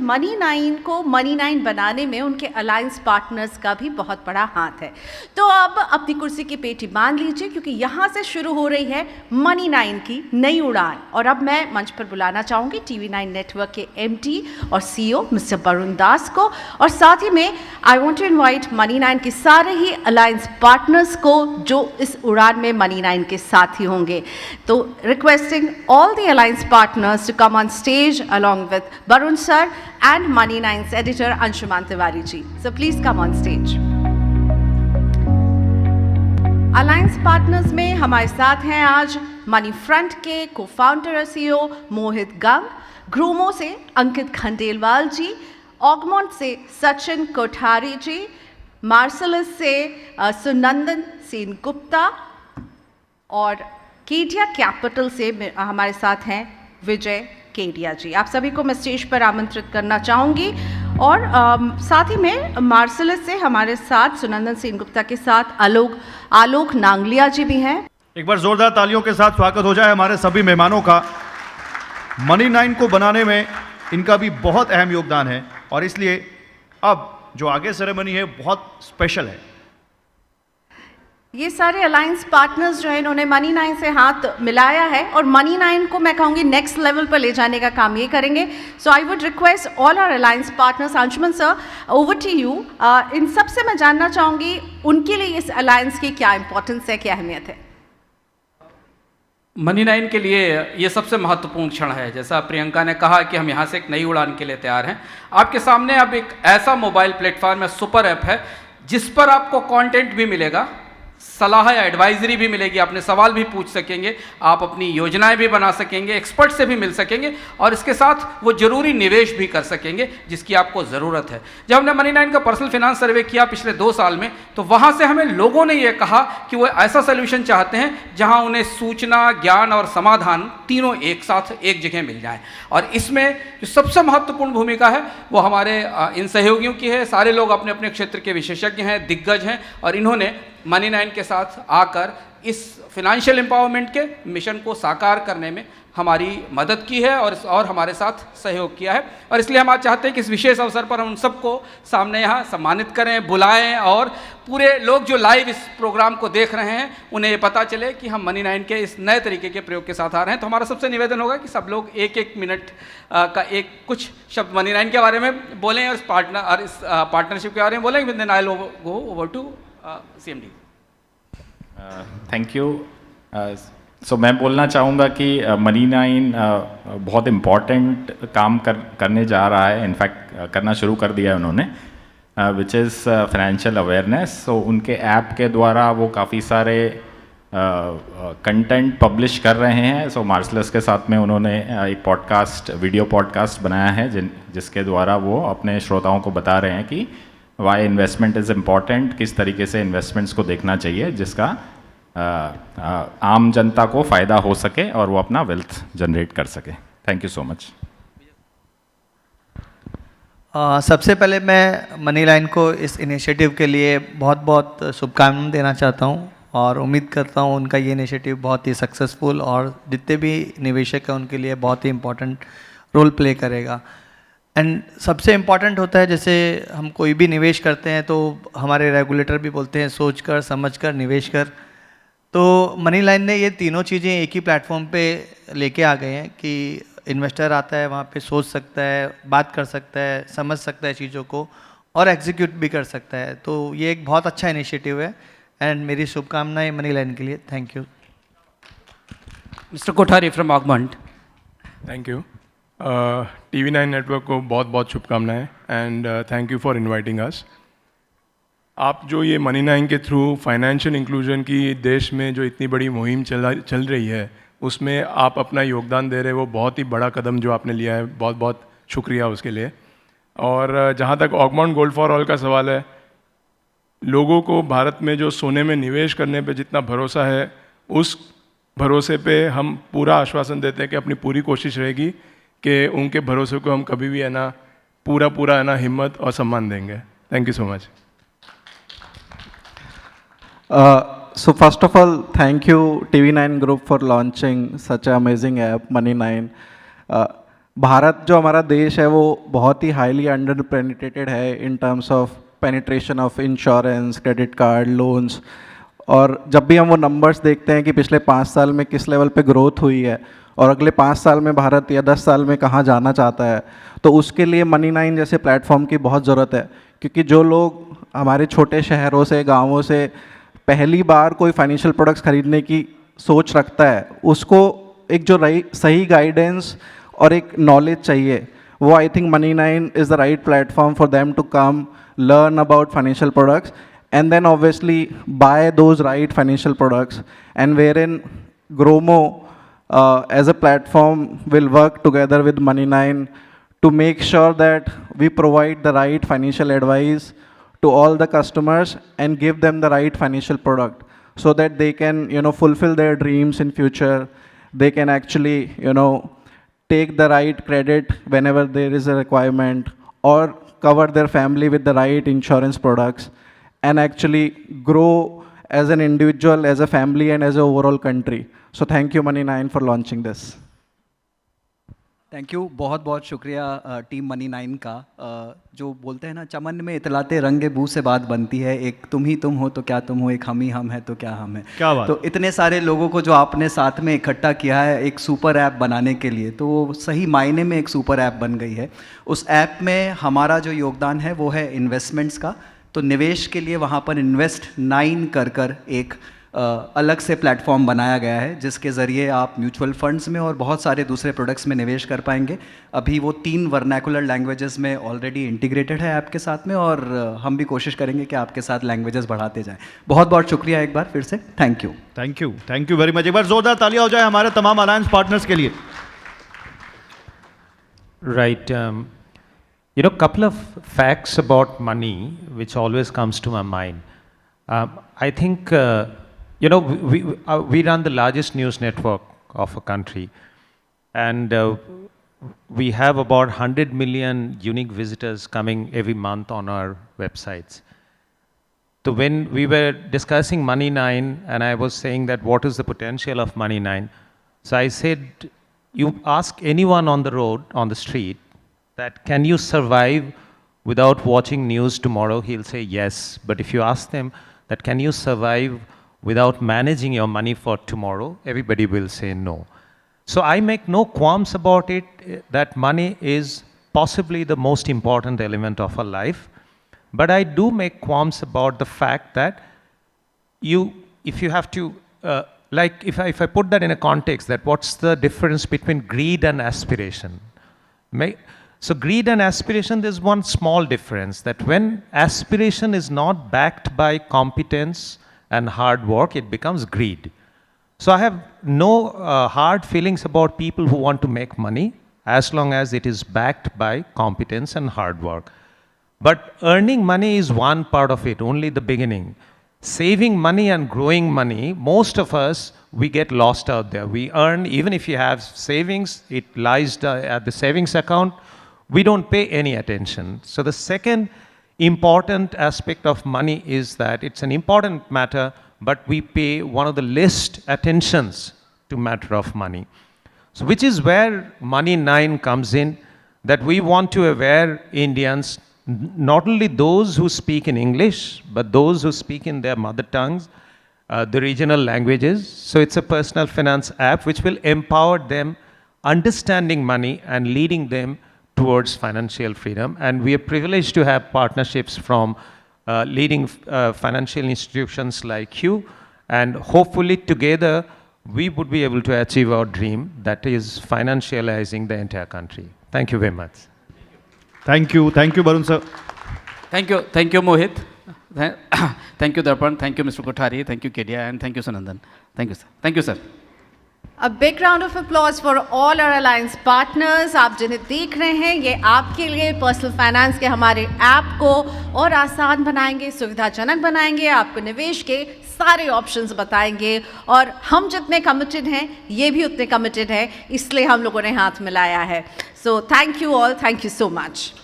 Money9 को Money9 बनाने में उनके अलायंस पार्टनर्स का भी बहुत बड़ा हाथ है। तो अब अपनी कुर्सी की पेटी बांध लीजिए, क्योंकि यहाँ से शुरू हो रही है Money9 की नई उड़ान। और अब मैं मंच पर बुलाना चाहूँगी TV9 नेटवर्क के MD और CEO मिस्टर वरुण दास को, और साथ ही में I want to invite Money9 के सारे ही अलायंस पार्टनर्स को जो इस उड़ान में Money9 के साथ ही होंगे। तो requesting all the alliance partners to come on stage along with Varun sir and Money9's editor Anshuman Tiwari ji. So please come on stage. Alliance partners में हमारे साथ हैं आज मनी फ्रंट के को-फाउंडर और CEO मोहित गंग, ग्रूमो से अंकित खंडेलवाल जी, ऑगमोंट से सचिन कोठारी जी, मार्सलस से सुनंदन सेनगुप्ता, और केडिया कैपिटल से हमारे साथ हैं विजय केडिया जी। आप सभी को मैं स्टेज पर आमंत्रित करना चाहूँगी। और साथ ही में मार्सलस से हमारे साथ सुनंदन सेनगुप्ता के साथ आलोक नांगलिया जी भी हैं। एक बार जोरदार तालियों के साथ स्वागत हो जाए हमारे सभी मेहमानों का। Money9 को बनाने में इनका भी बहुत अहम योगदान है, और इसलिए अब जो आगे सेरेमनी है बहुत स्पेशल है। ये सारे अलायंस पार्टनर्स जो है इन्होंने Money9 से हाथ मिलाया है, और Money9 को मैं कहूँगी नेक्स्ट लेवल पर ले जाने का काम ये करेंगे। So I would request all our alliance partners, Anshuman sir over to you. इन सब से मैं जानना चाहूँगी उनके लिए इस अलायंस की क्या इंपॉर्टेंस है, क्या अहमियत है। Money9 के लिए ये सबसे महत्वपूर्ण क्षण है। जैसा प्रियंका ने कहा कि हम यहाँ से एक नई उड़ान के लिए तैयार हैं। आपके सामने अब एक ऐसा मोबाइल प्लेटफॉर्म है, सुपर ऐप है, जिस पर आपको कंटेंट भी मिलेगा, सलाह या एडवाइजरी भी मिलेगी, अपने सवाल भी पूछ सकेंगे, आप अपनी योजनाएं भी बना सकेंगे, एक्सपर्ट से भी मिल सकेंगे, और इसके साथ वो जरूरी निवेश भी कर सकेंगे जिसकी आपको ज़रूरत है। जब हमने Money9 का पर्सनल फाइनेंस सर्वे किया पिछले 2 साल में, तो वहाँ से हमें लोगों ने ये कहा कि वो ऐसा सोल्यूशन चाहते हैं जहाँ उन्हें सूचना, ज्ञान और समाधान तीनों एक साथ एक जगह मिल जाए। और इसमें जो सबसे महत्वपूर्ण भूमिका है वो हमारे इन सहयोगियों की है। सारे लोग अपने अपने क्षेत्र के विशेषज्ञ हैं, दिग्गज हैं, और इन्होंने Money9 के साथ आकर इस फाइनेंशियल एम्पावरमेंट के मिशन को साकार करने में हमारी मदद की है और हमारे साथ सहयोग किया है। और इसलिए हम आज चाहते हैं कि इस विशेष अवसर पर हम उन सबको सामने यहाँ सम्मानित करें, बुलाएं, और पूरे लोग जो लाइव इस प्रोग्राम को देख रहे हैं उन्हें ये पता चले कि हम Money9 के इस नए तरीके के प्रयोग के साथ आ रहे हैं। तो हमारा सबसे निवेदन होगा कि सब लोग एक मिनट का कुछ शब्द Money9 के बारे में बोलें, और इस पार्टनरशिप के बारे में बोलें। Then I will go over to CMD। Thank you. So मैं बोलना चाहूँगा कि Money9 बहुत इम्पॉर्टेंट काम करने जा रहा है, इनफैक्ट करना शुरू कर दिया है उन्होंने, विच इज़ फाइनेंशियल अवेयरनेस। सो उनके ऐप के द्वारा वो काफ़ी सारे कंटेंट पब्लिश कर रहे हैं। सो मार्सलस के साथ में उन्होंने एक वीडियो पॉडकास्ट बनाया है जिसके द्वारा वो अपने श्रोताओं को बता रहे हैं कि वाई इन्वेस्टमेंट इज़ इम्पॉर्टेंट, किस तरीके से इन्वेस्टमेंट्स को देखना चाहिए जिसका आम जनता को फ़ायदा हो सके और वो अपना वेल्थ जनरेट कर सके। Thank you so much. सबसे पहले मैं Money9 को इस इनिशिएटिव के लिए बहुत बहुत शुभकामनाएं देना चाहता हूं, और उम्मीद करता हूं उनका ये इनिशिएटिव बहुत ही सक्सेसफुल और जितने भी निवेशक हैं उनके लिए बहुत ही इम्पोर्टेंट रोल प्ले करेगा। एंड सबसे इम्पॉर्टेंट होता है, जैसे हम कोई भी निवेश करते हैं तो हमारे रेगुलेटर भी बोलते हैं सोच कर समझ कर निवेश कर। तो Money9 ने ये तीनों चीज़ें एक ही प्लेटफॉर्म पे लेके आ गए हैं कि इन्वेस्टर आता है वहाँ पे सोच सकता है, बात कर सकता है, समझ सकता है चीज़ों को, और एग्जीक्यूट भी कर सकता है। तो ये एक बहुत अच्छा इनिशिएटिव है, एंड मेरी शुभकामनाएं Money9 के लिए। Thank you. Mister Kothari from Augmont. Thank you. TV9 network को बहुत बहुत शुभकामनाएं, and thank you for inviting us. आप जो ये Money9 के थ्रू फाइनेंशियल इंक्लूजन की देश में जो इतनी बड़ी मुहिम चल रही है उसमें आप अपना योगदान दे रहे हो, वो बहुत ही बड़ा कदम जो आपने लिया है, बहुत बहुत शुक्रिया उसके लिए। और जहाँ तक ऑगमोंट गोल्ड फॉर ऑल का सवाल है, लोगों को भारत में जो सोने में निवेश करने पे जितना भरोसा है, उस भरोसे पे हम पूरा आश्वासन देते हैं कि अपनी पूरी कोशिश रहेगी कि उनके भरोसे को हम कभी भी है ना पूरा है ना हिम्मत और सम्मान देंगे। Thank you so much. So first of all, thank you TV9 Group for launching such an amazing app, Money9. Bharat जो हमारा देश है वो बहुत ही हाईली अंडर पेनिट्रेटेड है in terms of penetration of insurance, credit card, loans. और जब भी हम वो नंबर्स देखते हैं कि पिछले 5 साल में किस लेवल पे ग्रोथ हुई है और अगले 5 साल में भारत या 10 साल में कहाँ जाना चाहता है, तो उसके लिए Money9 जैसे प्लेटफॉर्म की बहुत ज़रूरत है। क्योंकि जो लोग हमारे छोटे शहरों से, गाँवों से पहली बार कोई फाइनेंशियल प्रोडक्ट्स खरीदने की सोच रखता है, उसको एक जो सही गाइडेंस और एक नॉलेज चाहिए, वो I think Money9 is the right platform for them to come learn about financial products and then obviously buy those right financial products, and wherein Gromo as a platform will work together with Money9 to make sure that we provide the right financial advice to all the customers and give them the right financial product so that they can, you know, fulfill their dreams in future. They can actually, you know, take the right credit whenever there is a requirement, or cover their family with the right insurance products, and actually grow as an individual, as a family, and as an overall country. So thank you Money9 for launching this. Thank you, बहुत बहुत शुक्रिया team Money9 का। जो बोलते हैं ना, चमन में इतलाते रंगे बू से बात बनती है, एक तुम ही तुम हो तो क्या तुम हो, एक हम ही हम है तो क्या हम है। क्या बात। तो इतने सारे लोगों को जो आपने साथ में इकट्ठा किया है एक सुपर ऐप बनाने के लिए, तो वो सही मायने में एक सुपर ऐप बन गई है। उस ऐप में हमारा जो योगदान है वो है इन्वेस्टमेंट्स का। तो निवेश के लिए वहाँ पर Invest9 कर एक अलग से प्लेटफॉर्म बनाया गया है, जिसके ज़रिए आप म्यूचुअल फंड्स में और बहुत सारे दूसरे प्रोडक्ट्स में निवेश कर पाएंगे। अभी वो 3 वर्नाकुलर लैंग्वेजेस में ऑलरेडी इंटीग्रेटेड है ऐप के साथ में, और हम भी कोशिश करेंगे कि आपके साथ लैंग्वेजेस बढ़ाते जाएं। बहुत बहुत शुक्रिया एक बार फिर से, thank you. Thank you very much. एक बार जोरदार तालियां हो जाए हमारे तमाम अलायंस पार्टनर्स के लिए। Right. You know, couple of facts about money which always comes to my mind. I think, you know, we run the largest news network of a country, and we have about 100 million unique visitors coming every month on our websites. So when we were discussing Money9, and I was saying that what is the potential of Money9, so I said, you ask anyone on the road, on the street, that can you survive without watching news tomorrow, he'll say yes. But if you ask them that can you survive without managing your money for tomorrow, everybody will say no. So I make no qualms about it, that money is possibly the most important element of our life. But I do make qualms about the fact that if you have to, like if I put that in a context, that what's the difference between greed and aspiration? So greed and aspiration, there's one small difference, that when aspiration is not backed by competence and hard work, it becomes greed. So I have no hard feelings about people who want to make money as long as it is backed by competence and hard work. But earning money is one part of it, only the beginning. Saving money and growing money, most of us, we get lost out there. We earn, even if you have savings, it lies at the savings account. We don't pay any attention. So the second important aspect of money is that it's an important matter, but we pay one of the least attentions to matter of money. So which is where Money9 comes in, that we want to aware Indians, not only those who speak in English, but those who speak in their mother tongues, the regional languages. So it's a personal finance app which will empower them understanding money and leading them towards financial freedom. And we are privileged to have partnerships from leading financial institutions like you, and hopefully together we would be able to achieve our dream, that is financializing the entire country. Thank you very much. Thank you, Barun sir. Thank you Mohit. Thank you Darpan, thank you Mr. Kothari, thank you Kedia, and thank you Sanandan. Thank you sir. A big round of applause for all our alliance partners. आप जिन्हें देख रहे हैं, ये आपके लिए personal finance के हमारे ऐप को और आसान बनाएंगे, सुविधाजनक बनाएंगे, आपको निवेश के सारे ऑप्शंस बताएंगे, और हम जितने कमिटेड हैं ये भी उतने कमिटेड हैं, इसलिए हम लोगों ने हाथ मिलाया है। So thank you all, thank you so much.